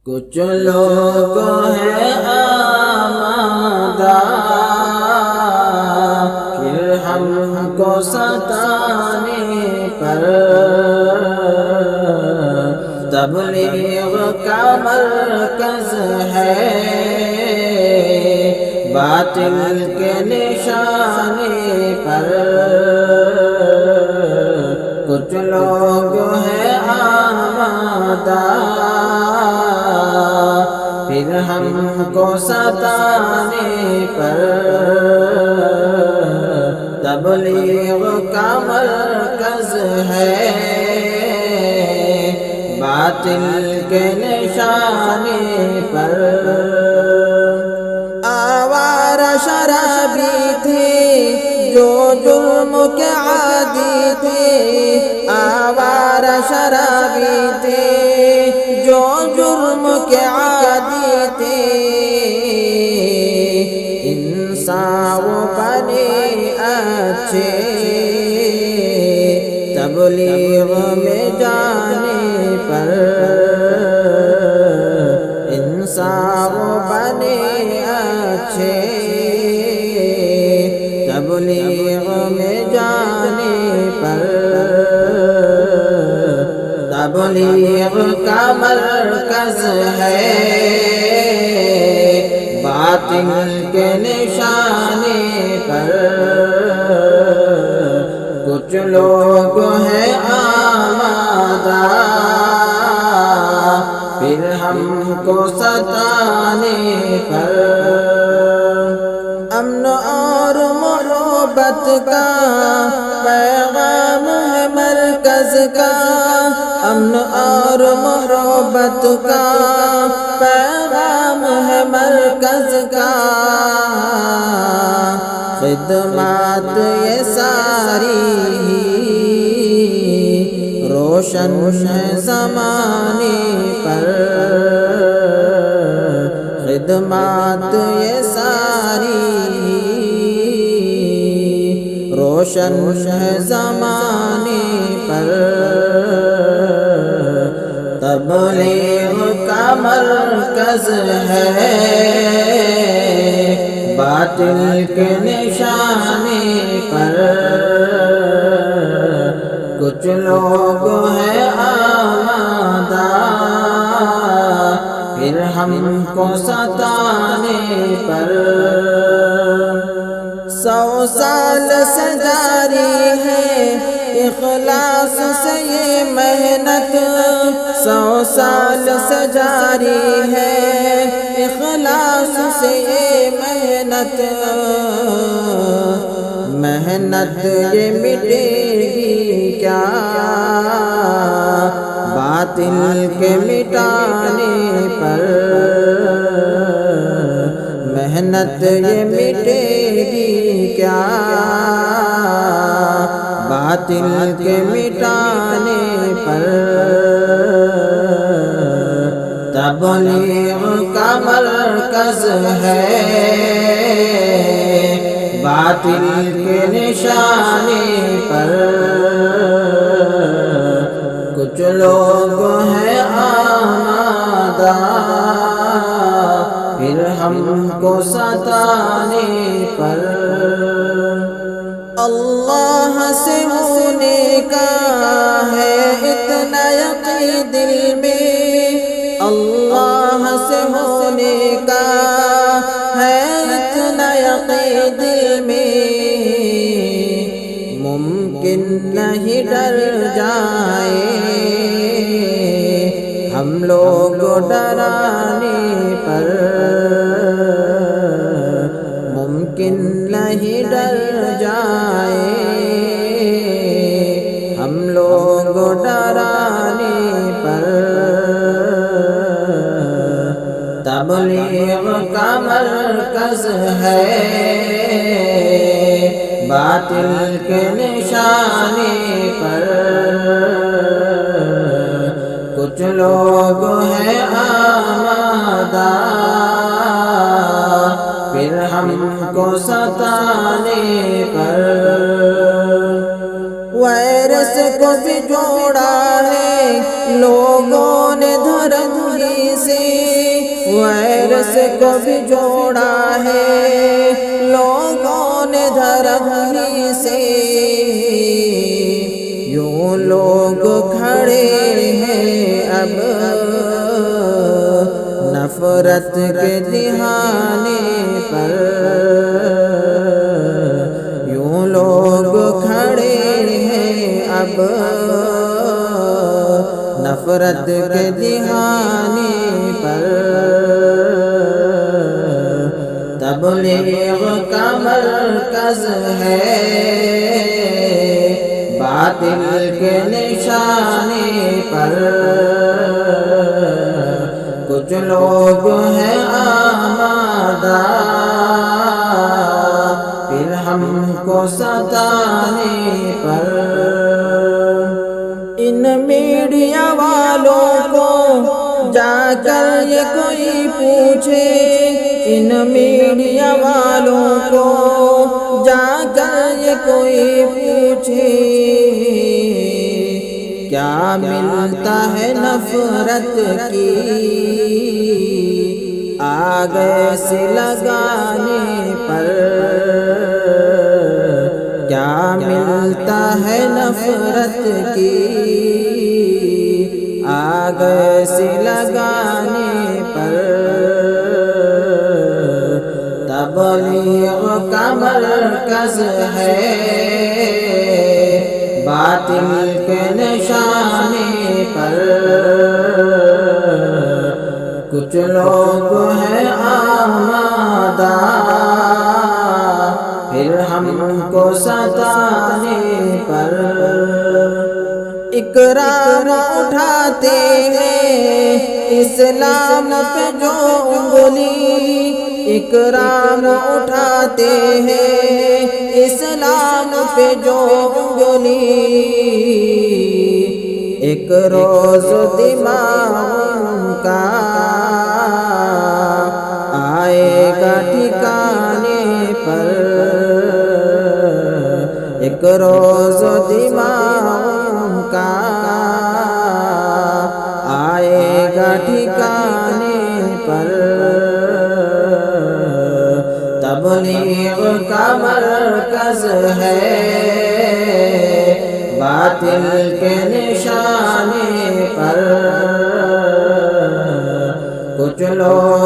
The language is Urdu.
کچھ لوگ ہیں آمادہ پھر ہم کو ستانے پر، تبلیغ کا مرکز ہے باطل کے نشانے پر۔ کچھ لوگ ہیں آمادہ پھر ہم کو ستانے پر، تبلیغ کا مرکز ہے باطل کے نشانے پر۔ آوارہ شرابی تھے جو جرم کے عادی تھے، آوارہ شرابی تھے جو جرم کے عادی تھے، انسان بنے اچھے تبلیغ میں جانے پر، انسان بنے اچھے تبلیغ میں جانے پر۔ تبلیغ کا مرکز ہے باطل کے نشانے پر۔ کچھ لوگ ہیں آمادہ پھر ہم کو ستانے پر، امن اور محبت کا پیغام ہے مرکز کا، امن اور محبت کا پیغام ہے مرکز کا، خدمات یہ ساری روشن ہے زمانے پر، خدمات یہ ساری روشن ہے زمانے پر۔ تبلیغ کا مرکز ہے باطل کے نشانے پر۔ کچھ لوگ ہیں آمادہ پھر ہم کو ستانے پر، 100 سال سے جاری ہے اخلاص سے یہ محنت، 100 سال سے جاری ہے اخلاص سے یہ محنت، محنت یہ مٹے گی کیا باطل کے مٹانے پر، محنت یہ مٹے گی کیا باطل کے مٹانے پر۔ تبلیغ کا مرکز ہے باطل کے نشانے پر۔ کچھ لوگ ہیں آمادہ پھر ہم کو ستانے پر، اللہ سے ہونے کا ہے اتنا یقین دل میں، اللہ سے ہونے کا ہے اتنا یقین دل میں، ممکن نہیں ڈر جائے ہم لوگ ڈرانے پر، ممکن نہیں ڈر جائے ہم لوگ ڈرانے پر۔ تبلیغ کا مرکز ہے باطل کے نشانے پر۔ کچھ لوگ ہیں آمادہ پھر ہم کو ستانے پر، وائرس کو بھی جوڑا ہے لوگوں نے دھرم ہی سے، سے کو بھی جوڑا ہے لوگوں نے دھرم ہی سے، یوں لوگ کھڑے ہیں اب نفرت کے دہانے پر، یوں لوگ کھڑے ہیں اب نفرت کے دہانے پر۔ تبلیغ کا مرکز ہے باطل کے نشانے پر، کچھ لوگ ہیں آمادہ پھر ہم کو ستانے پر۔ ان میڈیا والوں کو جا کر یہ کوئی پوچھے، ان میڈیا والوں کو جا کر یہ کوئی پوچھے، کیا ملتا ہے نفرت کی آگ سے لگانے پر، کیا ملتا ہے نفرت کی آگ سے لگانے پر۔ تبلیغ کا مرکز ہے باطل کے نشانے پر، کچھ لوگ ہیں آمادہ پھر ہم کو ستانے پر۔ اکرام اٹھاتے ہیں اسلام پہ جو انگلی، اکرام اٹھاتے ہیں اسلام پہ جو انگلی، ایک روز دماغ کا آئے گا ٹھکانے پر، ایک روز دماغ کا آئے گا ٹھکانے پر۔ تبلیغ کا مرکز ہے باطل کے نشانے پر، کچھ لوگ